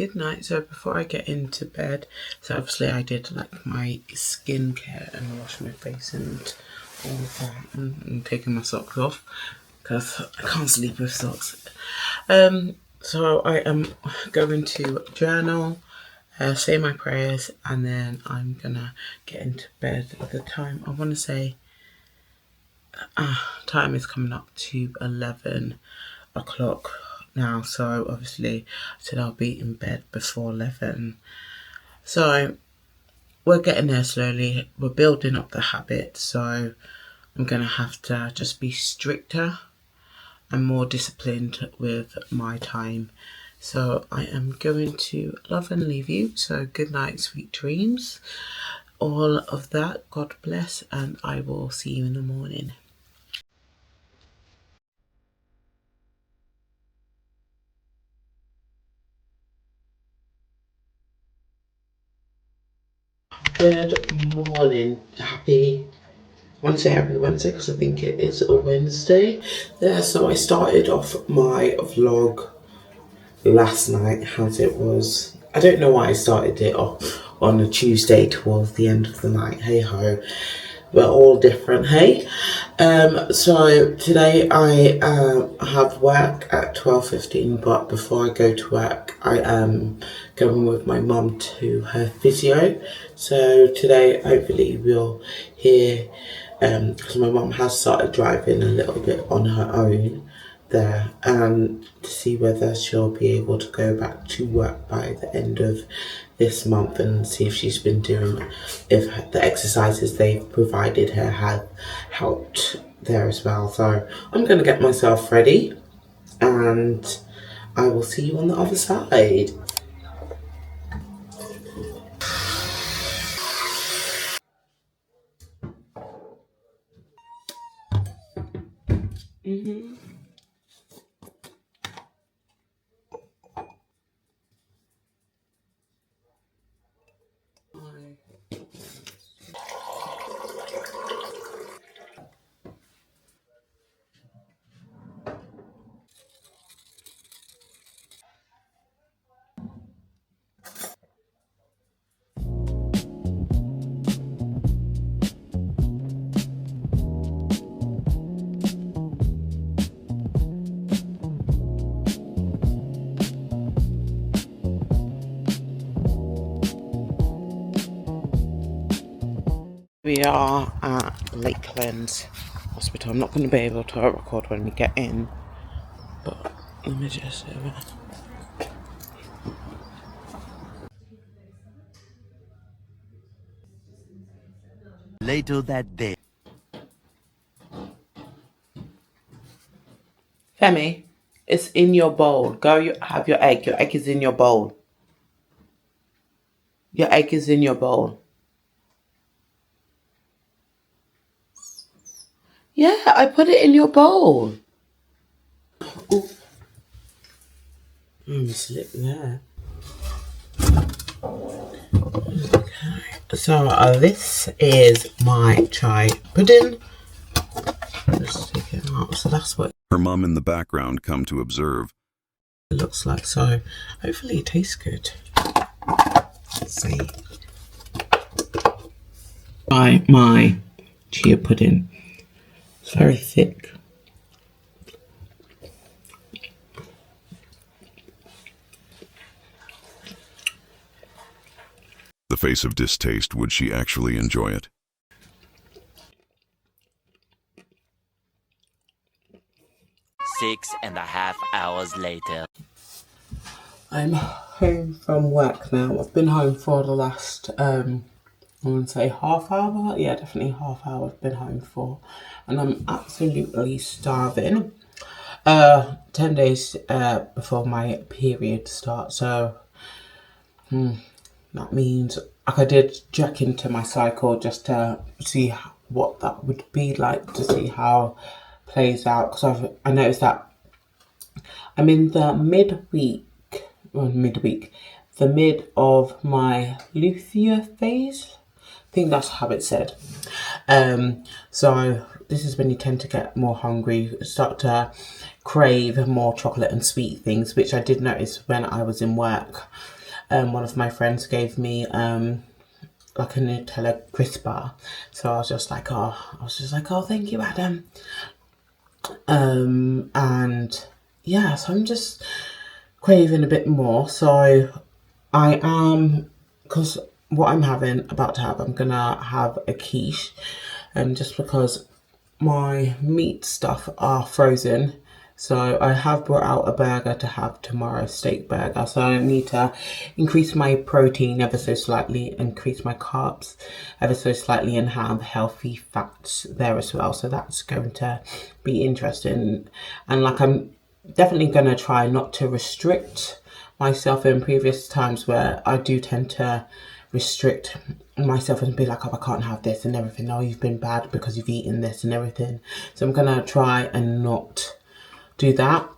good night. So before I get into bed, so obviously I did like my skincare and wash my face and all of that, and taking my socks off because I can't sleep with socks. So I am going to journal, say my prayers, and then I'm gonna get into bed at the time. I want to say time is coming up to 11 o'clock now, so obviously I said I'll be in bed before 11. So we're getting there slowly. We're building up the habit, so I'm gonna have to just be stricter and more disciplined with my time. So I am going to love and leave you. So good night, sweet dreams, all of that. God bless, and I will see you in the morning. Good morning. I want to say happy Wednesday because I think it is a Wednesday. So I started off my vlog last night as it was. I don't know why I started it off on a Tuesday towards the end of the night. Hey ho, we're all different, hey. So today I have work at 12:15, but before I go to work I am going with my mum to her physio. So today hopefully we'll hear, because my mum has started driving a little bit on her own there, and to see whether she'll be able to go back to work by the end of this month, and see if she's been doing, if the exercises they've provided her have helped there as well. So I'm going to get myself ready and I will see you on the other side. We are at Lakeland Hospital. I'm not going to be able to record when we get in, but let me just say that. Later that day. Femi, it's in your bowl. Go have your egg. Your egg is in your bowl. Your egg is in your bowl. Yeah, I put it in your bowl. Ooh. Slip there. Okay. So this is my chai pudding. Just take it out. So that's what her mom in the background come to observe. It looks like. So hopefully it tastes good. Let's see. My chia pudding. It's very thick. The face of distaste. Would she actually enjoy it? Six and a half hours later. I'm home from work now. I've been home for the last, I want to say half hour. Yeah, definitely half hour I've been home for. And I'm absolutely starving. 10 days before my period starts. So that means I did check into my cycle just to see what that would be like, to see how it plays out. Because I noticed that I'm in the the mid of my luteal phase. I think that's how it's said. So this is when you tend to get more hungry, start to crave more chocolate and sweet things, which I did notice when I was in work. One of my friends gave me like a Nutella crisper, so I was just like, oh, thank you, Adam. And yeah, so I'm just craving a bit more. So I am, because what I'm about to have, I'm gonna have a quiche, just because my meat stuff are frozen. So I have brought out a burger to have tomorrow, steak burger. So I need to increase my protein ever so slightly, increase my carbs ever so slightly, and have healthy fats there as well. So that's going to be interesting. And like, I'm definitely going to try not to restrict myself in previous times where I do tend to restrict myself and be like, oh, I can't have this and everything. Oh, you've been bad because you've eaten this and everything. So I'm gonna try and not do that.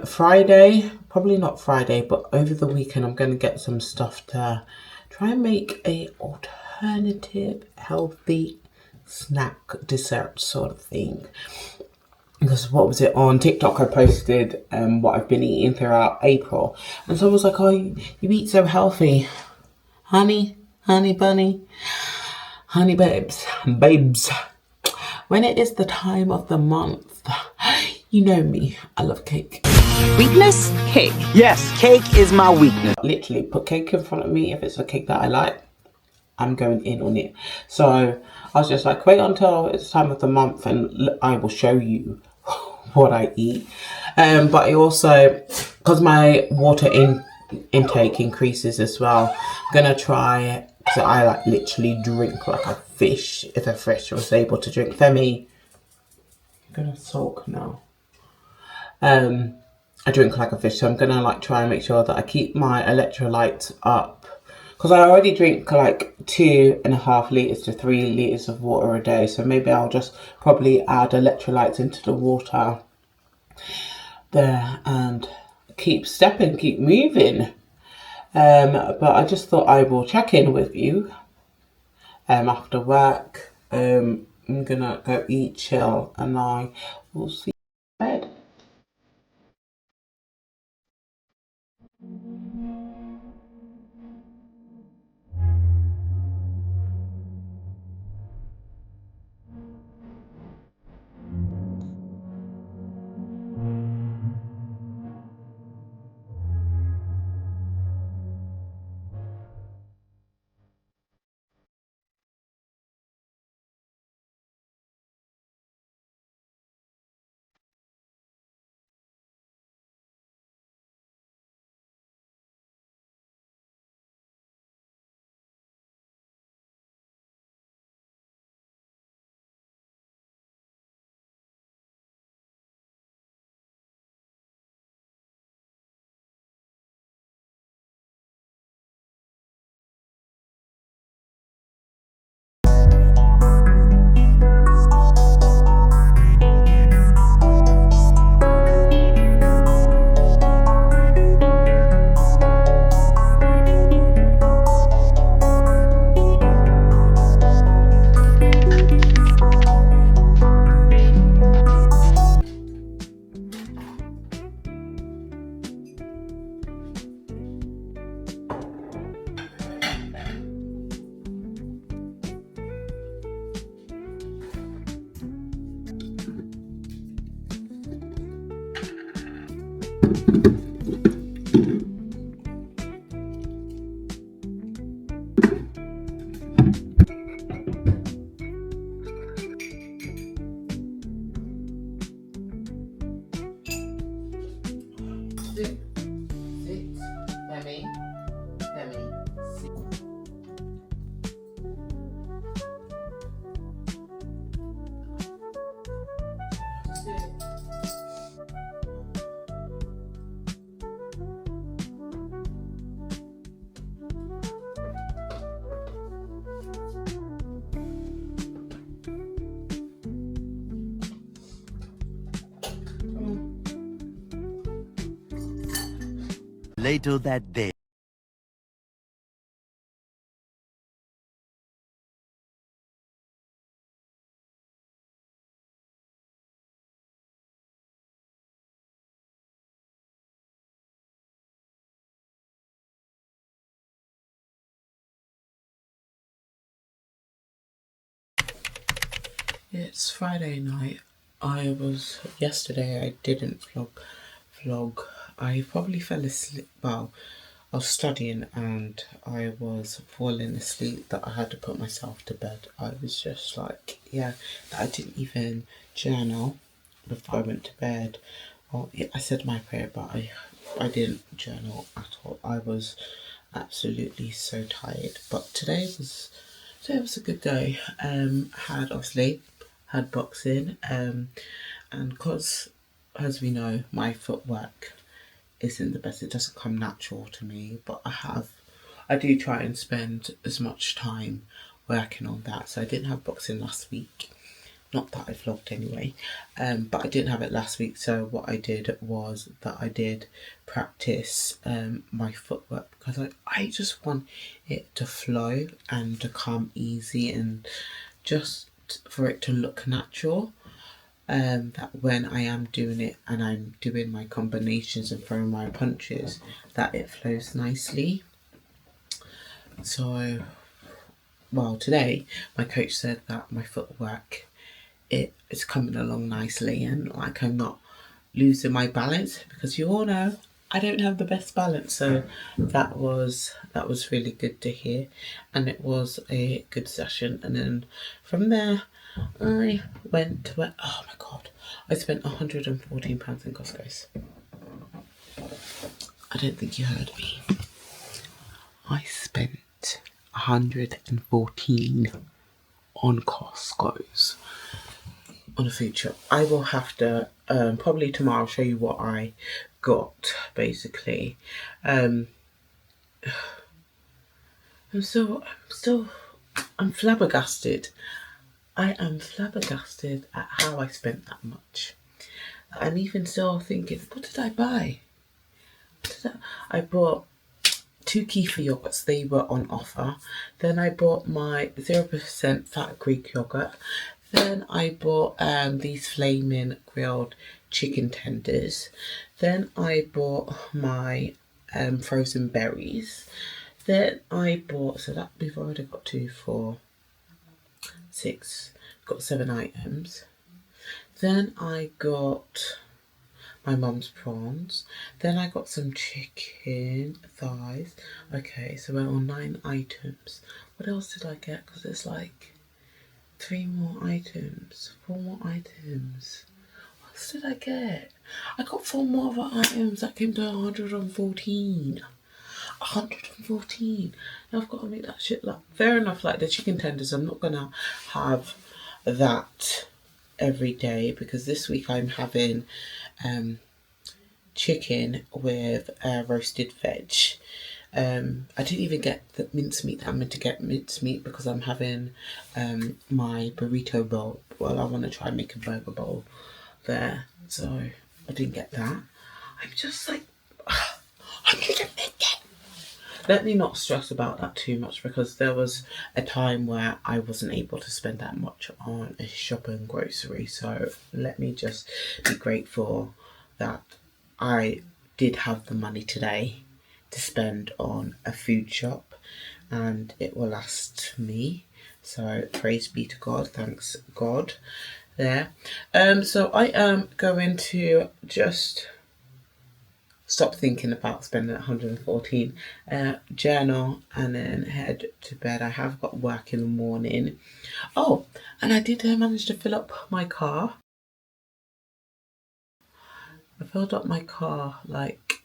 Friday, probably not Friday, but over the weekend I'm gonna get some stuff to try and make a alternative healthy snack dessert sort of thing. Because what was it, on TikTok I posted what I've been eating throughout April, and someone was like, oh, you eat so healthy, honey bunny, honey babes. When it is the time of the month, you know me, I love cake. Weakness? Cake. Yes, cake is my weakness. Literally, put cake in front of me. If it's a cake that I like, I'm going in on it. So I was just like, wait until it's time of the month and I will show you what I eat. But I also, because my water intake increases as well, I'm gonna try, so I like literally drink like a fish. If a fish was able to drink, Femi, I'm gonna sulk now. I drink like a fish, so I'm gonna like try and make sure that I keep my electrolytes up, because I already drink like 2.5 litres to 3 litres of water a day. So maybe I'll just probably add electrolytes into the water there and keep stepping, keep moving. But I just thought I will check in with you after work. I'm gonna go eat, chill, and I will see you in bed. Sit, Femi, sit. Later that day. It's Friday night. Yesterday I didn't vlog. I probably fell asleep. Well, I was studying and I was falling asleep that I had to put myself to bed. I was just like, yeah, I didn't even journal before I went to bed. Well, yeah, I said my prayer, but I didn't journal at all. I was absolutely so tired. But today was a good day. Had boxing, and because, as we know, my footwork isn't the best. It doesn't come natural to me, but I do try and spend as much time working on that. So I didn't have boxing last week. Not that I vlogged anyway, but I didn't have it last week. So what I did was that I did practice my footwork because I just want it to flow and to come easy and just for it to look natural. That when I am doing it and I'm doing my combinations and throwing my punches, that it flows nicely. So, well, today my coach said that my footwork it's coming along nicely and like I'm not losing my balance because you all know I don't have the best balance. So that was really good to hear, and it was a good session. And then from there I went to where, oh my god, I spent £114 in Costco's. I don't think you heard me. I spent 114 on Costco's on a food shop. I will have to probably tomorrow show you what I got basically. I'm flabbergasted. I am flabbergasted at how I spent that much. I'm even still thinking, what did I buy? I bought 2 kefir yogurts, they were on offer. Then I bought my 0% fat Greek yogurt. Then I bought these flaming grilled chicken tenders. Then I bought my frozen berries. Then I bought, so that we've already got 2, 4, 6, got 7 items. Then I got my mum's prawns. Then I got some chicken thighs. Okay, so we're on 9 items. What else did I get? Because it's like 3 more items, 4 more items. What else did I get? I got 4 more other items that came to 114. 114. Now I've got to make that shit like fair enough. Like the chicken tenders, I'm not gonna have that every day because this week I'm having chicken with roasted veg. I didn't even get the mincemeat. I'm meant to get mincemeat because I'm having my burrito bowl. Well, I want to try and make a burger bowl there, so I didn't get that. I'm just like 150. Let me not stress about that too much because there was a time where I wasn't able to spend that much on a shop and grocery. So let me just be grateful that I did have the money today to spend on a food shop and it will last me. So praise be to God, thanks God there. So I am going to just stop thinking about spending 114, journal and then head to bed. I have got work in the morning. Oh, and I did manage to fill up my car. I filled up my car like,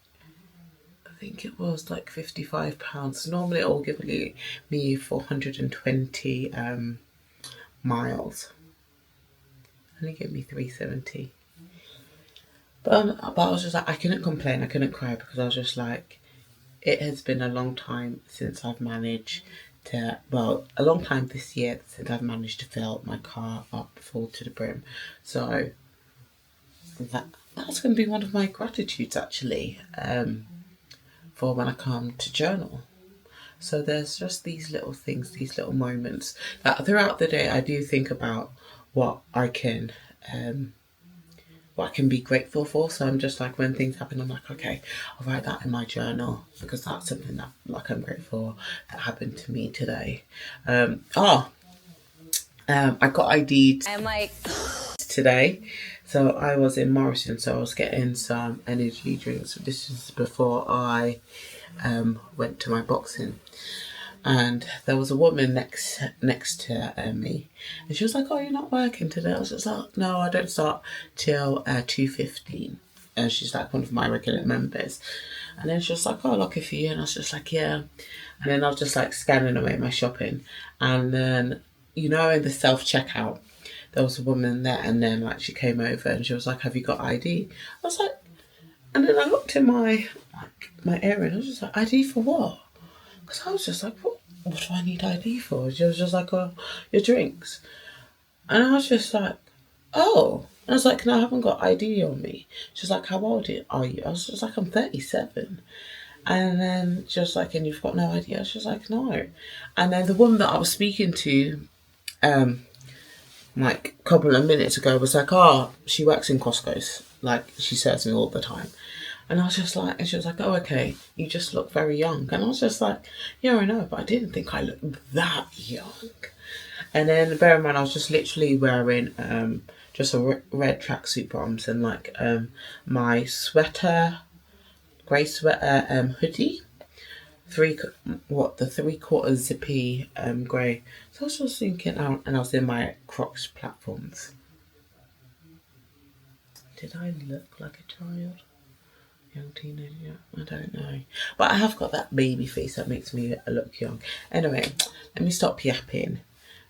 I think it was like £55. Normally it will give me 420 miles. Only give me 370. But I was just like, I couldn't complain, I couldn't cry because I was just like, it has been a long time since I've managed to, well, a long time this year since I've managed to fill my car up full to the brim. So that's going to be one of my gratitudes actually, for when I come to journal. So there's just these little things, these little moments that throughout the day I do think about what I can be grateful for. So I'm just like, when things happen, I'm like, okay, I'll write that in my journal because that's something that like I'm grateful that happened to me today. I got ID'd I'm like today. So I was in Morrison, so I was getting some energy drinks. This is before I went to my boxing. And there was a woman next to me, and she was like, "Oh, you're not working today?" I was just like, "No, I don't start till 2:15." And she's like one of my regular members. And then she was like, "Oh, lucky for you." And I was just like, "Yeah." And then I was just like scanning away my shopping, and then in the self checkout, there was a woman there, and then like she came over and she was like, "Have you got ID?" I was like, and then I looked in my area, and I was just like, "ID for what?" Because I was just like, what do I need ID for? She was just like, "Oh, your drinks." And I was just like, "Oh." And I was like, "No, I haven't got ID on me." She's like, "How old are you?" I was just like, "I'm 37. And then she was like, "And you've got no ID?" I was just like, "No." And then the woman that I was speaking to, like a couple of minutes ago was like, "Oh, she works in Costco's. Like, she serves me all the time." And I was just like, and she was like, "Oh, okay, you just look very young." And I was just like, "Yeah, I know, but I didn't think I looked that young." And then bear in mind, I was just literally wearing just a red tracksuit bottoms and like my sweater, grey sweater hoodie, the 3/4 zippy grey. So I was just thinking, and I was in my Crocs platforms. Did I look like a child? Young teenager? I don't know. But I have got that baby face that makes me look young. Anyway, let me stop yapping.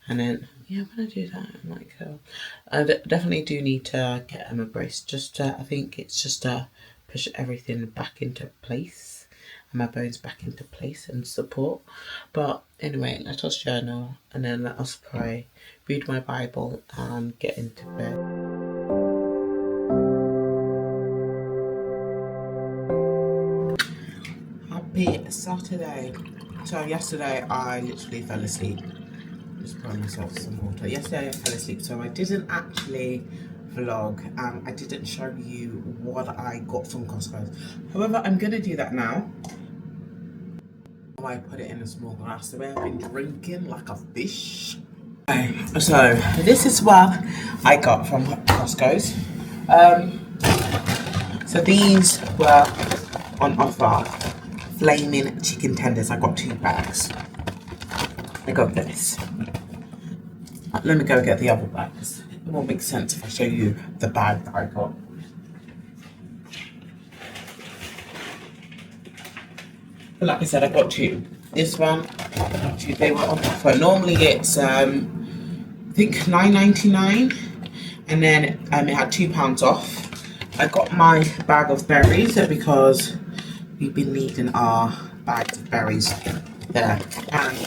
And then, yeah, when I do that, I'm like, I definitely do need to get a brace. I think it's just to push everything back into place. And my bones back into place and support. But anyway, let us journal. And then let us pray, read my Bible, and get into bed. Happy Saturday. So yesterday I literally fell asleep. Just pouring myself some water. Yesterday I fell asleep, so I didn't actually vlog and I didn't show you what I got from Costco. However, I'm gonna do that now. I put it in a small glass the way I've been drinking like a fish. Okay, so this is what I got from Costco's. So these were on offer. Flaming chicken tenders. I got 2 bags. I got this. Let me go get the other bag because it won't make sense if I show you the bag that I got. But like I said, I got 2. This one, I got 2. They were on offer. Normally it's I think $9.99, and then it had £2 off. I got my bag of berries because we've been needing our bags of berries there. And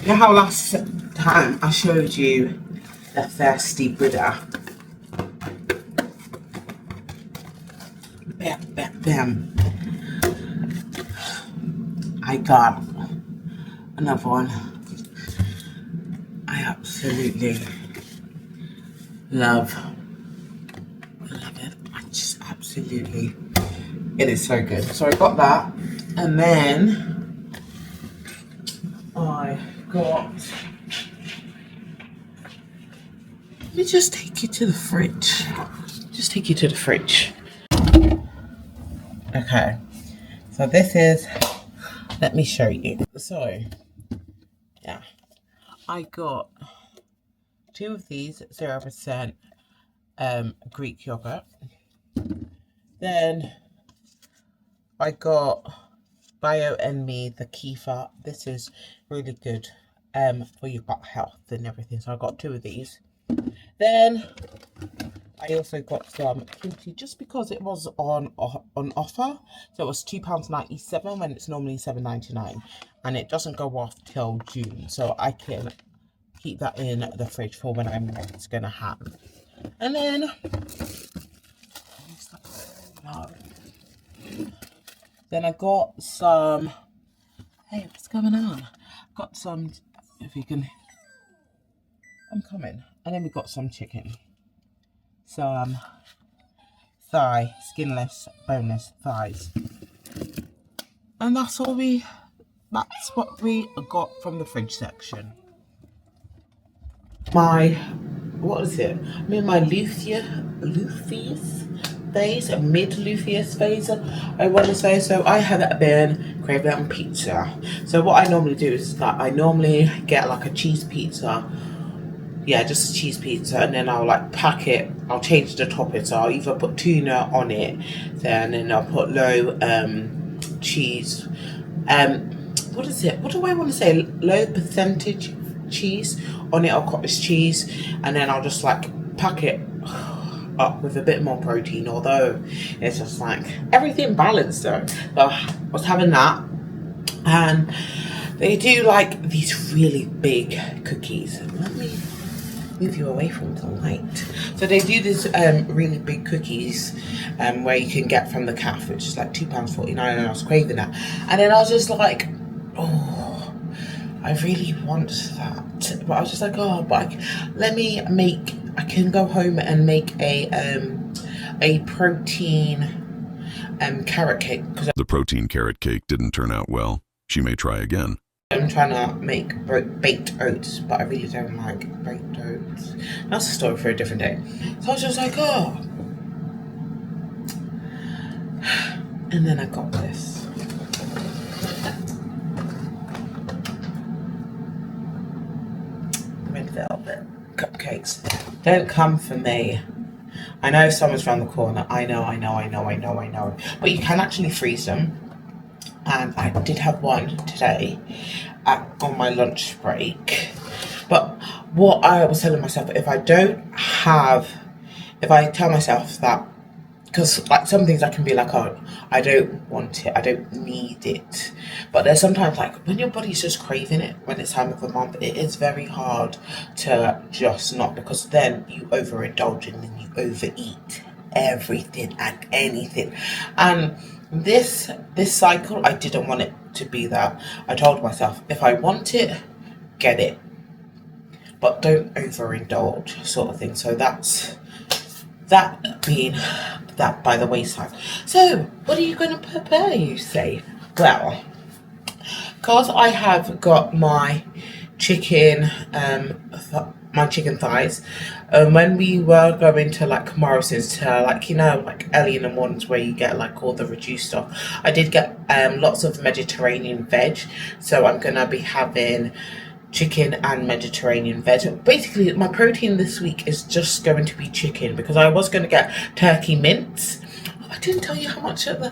you know how last time I showed you the thirsty Buddha? Bam. I got another one. I absolutely love it. I just absolutely, it is so good. So I got that, and then I got, let me just take you to the fridge. Okay, so this is, let me show you. So, yeah, I got 2 of these 0% Greek yogurt. Then I got Bio and Me, the kefir. This is really good for your gut health and everything. So I got 2 of these. Then I also got some kimchi just because it was on offer. So it was £2.97 when it's normally £7.99, and it doesn't go off till June. So I can keep that in the fridge for when I'm next gonna have. And then I got some, hey, what's going on? Got some, if you can, I'm coming. And then we got some chicken. Some thigh, skinless, boneless thighs. And that's what we got from the fridge section. my, what is it? I'm in my luteus phase, a mid-luteus phase, I want to say. So I have been craving pizza. So what I normally do is that I normally get like a cheese pizza. Yeah, just a cheese pizza, and then I'll like pack it. I'll change the topping, so I'll either put tuna on it, then and I'll put low cheese. What is it? What do I want to say? Low percentage cheese on it, or cottage cheese, and then I'll just like pack it up with a bit more protein. Although it's just like everything balanced though. So I was having that, and they do like these really big cookies. Let me move you away from the light. So they do this really big cookies where you can get from the cafe, which is like £2.49, and I was craving that. And then I was just like, oh, I really want that. But I was just like, oh, but I can go home and make a protein carrot cake. Because The protein carrot cake didn't turn out well. She may try again. I'm trying to make baked oats, but I really don't like baked oats. That's a story for a different day. So I was just like, oh. And then I got this. Red velvet cupcakes. Don't come for me. I know someone's around the corner. I know. But you can actually freeze them. And I did have one today on my lunch break. But what I was telling myself, if I tell myself that, because like some things I can be like, oh, I don't want it, I don't need it. But there's sometimes like when your body's just craving it, when it's time of the month, it is very hard to just not, because then you overindulge and then you overeat everything and anything. And this cycle, I didn't want it to be that. I told myself, if I want it, get it, but don't overindulge, sort of thing. So that's that being that by the wayside. So what are you going to prepare, you say? Well, because I have got my chicken thighs. When we were going to like Morrison's to like, you know, like early in the mornings where you get like all the reduced stuff, I did get lots of Mediterranean veg. So I'm gonna be having chicken and Mediterranean veg. Basically my protein this week is just going to be chicken, because I was going to get turkey mince. I didn't tell you how much so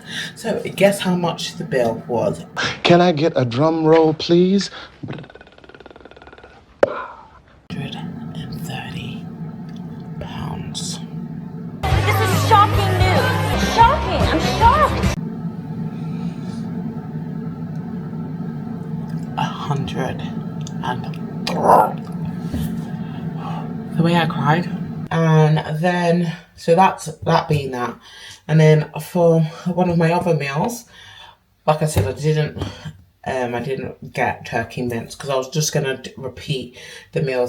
guess how much the bill was. Can I get a drum roll, please? 130 pounds. This is shocking news. Shocking. I'm shocked. 100 and the way I cried. And then so that's that being that. And then for one of my other meals, like I said, I didn't get turkey mince because I was just gonna repeat the meal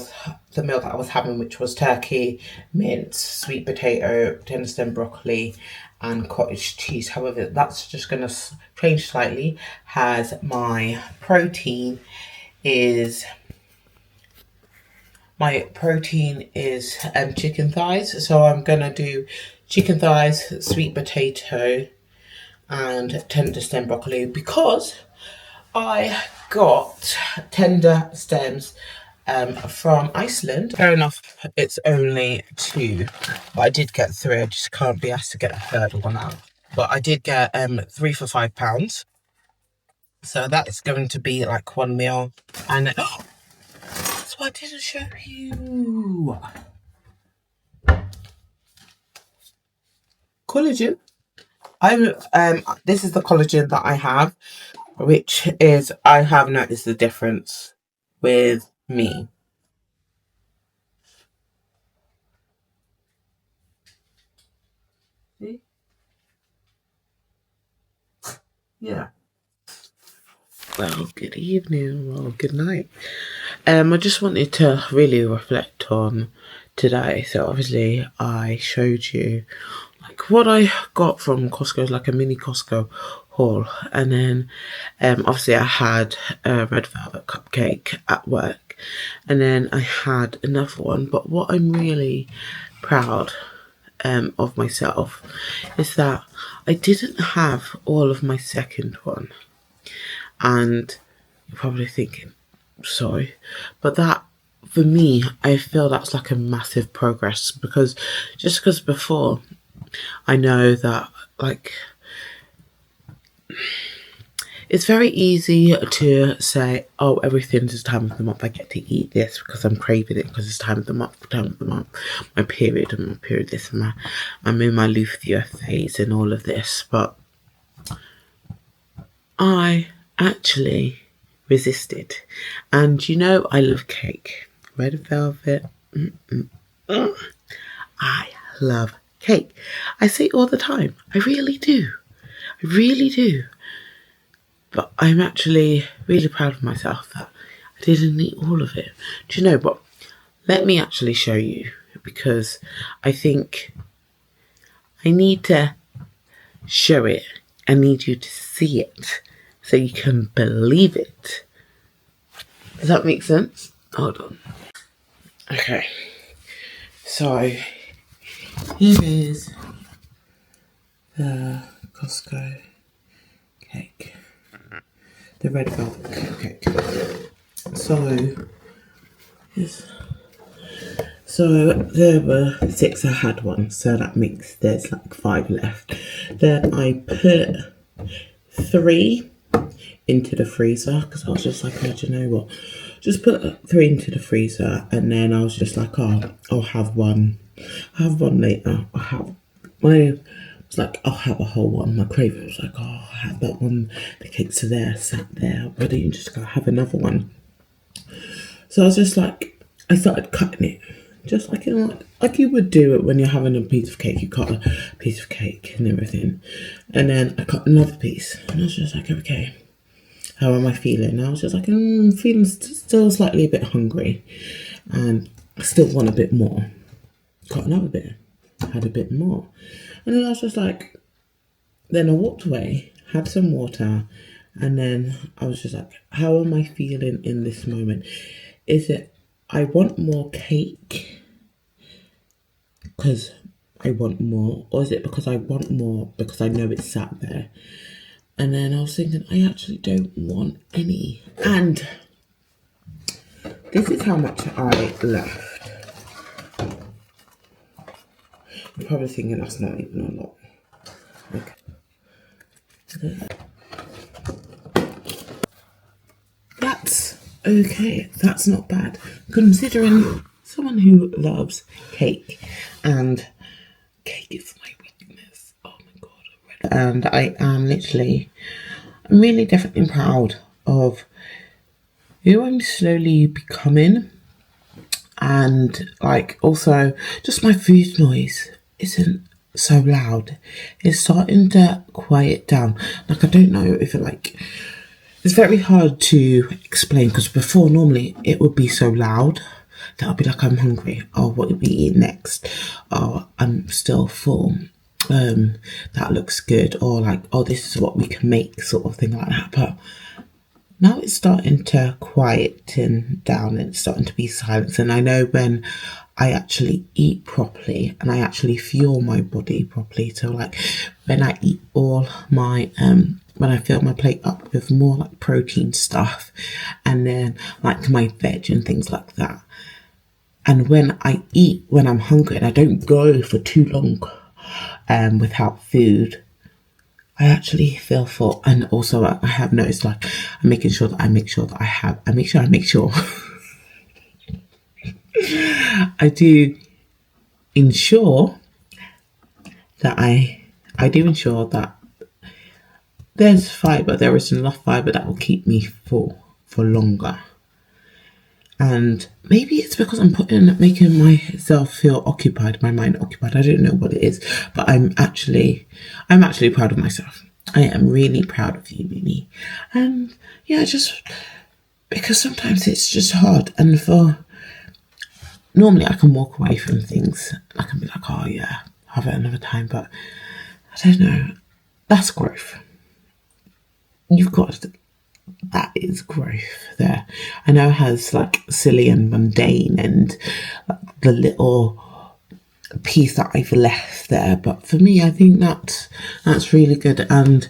that I was having, which was turkey mince, sweet potato, tender stem broccoli, and cottage cheese. However, that's just gonna change slightly, as my protein is chicken thighs. So I'm gonna do chicken thighs, sweet potato, and tender stem broccoli, because I got tender stems from Iceland. Fair enough, it's only 2, but I did get 3. I just can't be asked to get a third one out. But I did get 3 for £5. So that's going to be like one meal. And that's what I didn't show you. Collagen. This is the collagen that I have, which is, I have noticed the difference with me. See? Yeah. Well, good evening, well, good night. I just wanted to really reflect on today. So obviously I showed you like what I got from Costco, like a mini Costco haul. And then obviously I had a red velvet cupcake at work. and then I had another one. But what I'm really proud of myself is that I didn't have all of my second one. And you're probably thinking, sorry, but that, for me, I feel that's like a massive progress, because just because before I know that, like, it's very easy to say, oh, everything's this time of the month, I get to eat this because I'm craving it, because it's time of the month, my period, and my period this, and I'm in my luteal phase and all of this. But I actually resisted. And you know, I love cake. Red velvet. I love cake. I say it all the time. I really do. I really do. But I'm actually really proud of myself that I didn't eat all of it. Do you know, but let me actually show you, because I think I need to show it. I need you to see it so you can believe it. Does that make sense? Hold on. Okay. So, here is the Costco cake. The red velvet cake. So there were 6, I had one, so that makes, there's like 5 left. Then I put 3 into the freezer, because I was just like, oh, do you know what? Just put 3 into the freezer, and then I was just like, oh, I'll have one later. It's like, I'll have a whole one. My craving was like, oh, I'll have that one. The cakes are there, sat there. Why don't you just go have another one? So I was just like, I started cutting it. Just like, you know, like you would do it when you're having a piece of cake. You cut a piece of cake and everything. And then I cut another piece. And I was just like, okay, how am I feeling? I was just like, feeling still slightly a bit hungry. And I still want a bit more. Cut another bit. Had a bit more. And then I was just like, then I walked away, had some water, and then I was just like, how am I feeling in this moment? Is it, I want more cake because I want more, or is it because I want more because I know it's sat there? And then I was thinking, I actually don't want any. And this is how much I left. You're probably thinking that's not even a lot. Okay. That's okay. That's not bad, considering someone who loves cake, and cake is my weakness. Oh my god. And I am I'm really definitely proud of who I'm slowly becoming. And like, also just my food noise isn't so loud. It's starting to quiet down. Like, I don't know if it's very hard to explain, because before, normally it would be so loud that I'd be like, I'm hungry. Oh, what would we eat next? Oh, I'm still full. That looks good. Or like, oh, this is what we can make, sort of thing like that. But now it's starting to quieten down, and it's starting to be silence. And I know when I actually eat properly and I actually fuel my body properly. So like, when I eat all my when I fill my plate up with more like protein stuff, and then like my veg and things like that. And when I eat when I'm hungry, and I don't go for too long without food, I actually feel full. And also I have noticed, like, I make sure I do ensure that there's fibre, there is enough fibre that will keep me full for longer. And maybe it's because I'm making myself feel occupied, my mind occupied. I don't know what it is, but I'm actually proud of myself. I am really proud of you, Mimi. And yeah, just because sometimes it's just hard. And normally I can walk away from things. I can be like, oh yeah, have it another time. But I don't know. That's growth. You've got to that is growth there. I know it has like silly and mundane and like the little piece that I've left there, but for me, I think that's really good. And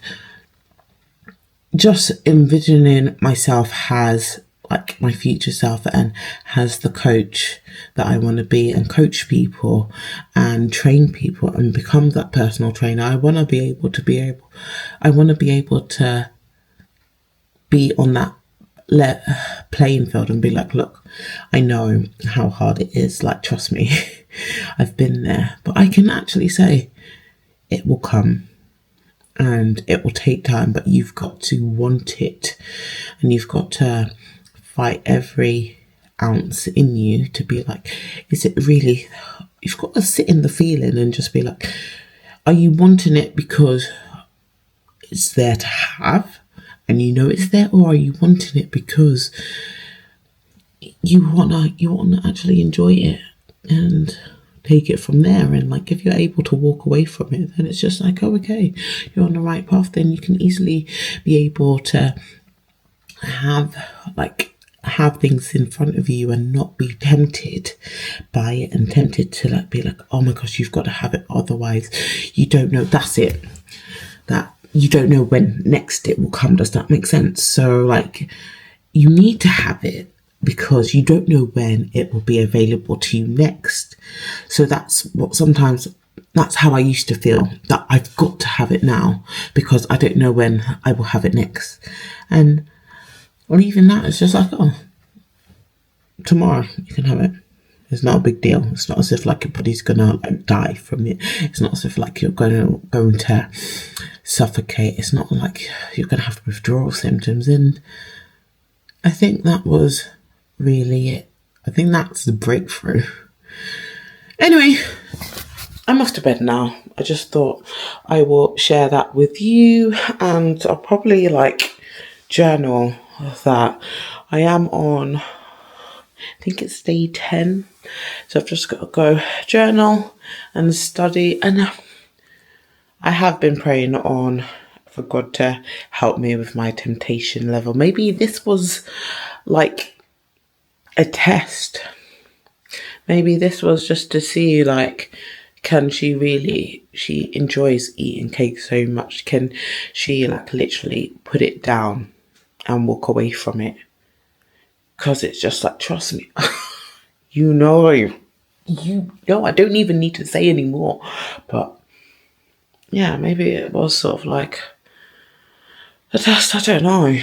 just envisioning myself as like my future self and as the coach that I want to be and coach people and train people and become that personal trainer. I want to be able to be on that playing field and be like, look, I know how hard it is, like, trust me. I've been there, but I can actually say it will come and it will take time, but you've got to want it and you've got to fight every ounce in you to be like, is it really, you've got to sit in the feeling and just be like, are you wanting it because it's there to have and you know it's there, or are you wanting it because you wanna actually enjoy it and take it from there? And like, if you're able to walk away from it, then it's just like, oh, okay, you're on the right path. Then you can easily be able to have things in front of you and not be tempted by it and tempted to like be like, oh my gosh, you've got to have it, otherwise you don't know. That's it, that you don't know when next it will come. Does that make sense? So like, you need to have it because you don't know when it will be available to you next. So that's how I used to feel, that I've got to have it now because I don't know when I will have it next. And even that, it's just like, oh, tomorrow you can have it. It's not a big deal. It's not as if like your body's gonna like die from it. It's not as if like you're going to suffocate. It's not like you're gonna have withdrawal symptoms. And I think that was really it. I think that's the breakthrough. Anyway, I'm off to bed now. I just thought I will share that with you, and I'll probably like journal that. I am on, I think it's day 10. So I've just got to go journal and study. And I have been praying on for God to help me with my temptation level. Maybe this was like a test. Maybe this was just to see, like, can she enjoys eating cake so much. Can she like literally put it down and walk away from it? Because it's just like, trust me, you know, I don't even need to say anymore. But yeah, maybe it was sort of like a test. I don't know.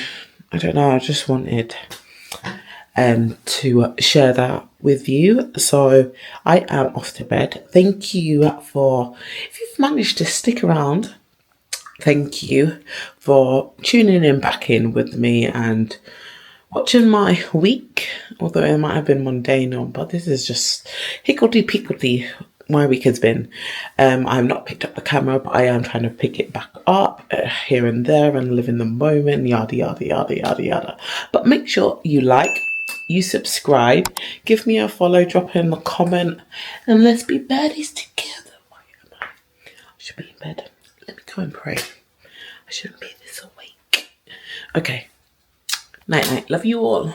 I just wanted to share that with you. So I am off to bed. Thank you if you've managed to stick around, thank you for tuning in with me and watching my week, although it might have been mundane, but this is just higgledy-piggledy my week has been. I've not picked up the camera, but I am trying to pick it back up here and there and live in the moment, yada, yada, yada, yada, yada. But make sure you like, you subscribe, give me a follow, drop in a comment, and let's be baddies together. Why am I? I should be in bed. Let me go and pray. I shouldn't be this awake. Okay. Night, night. Love you all.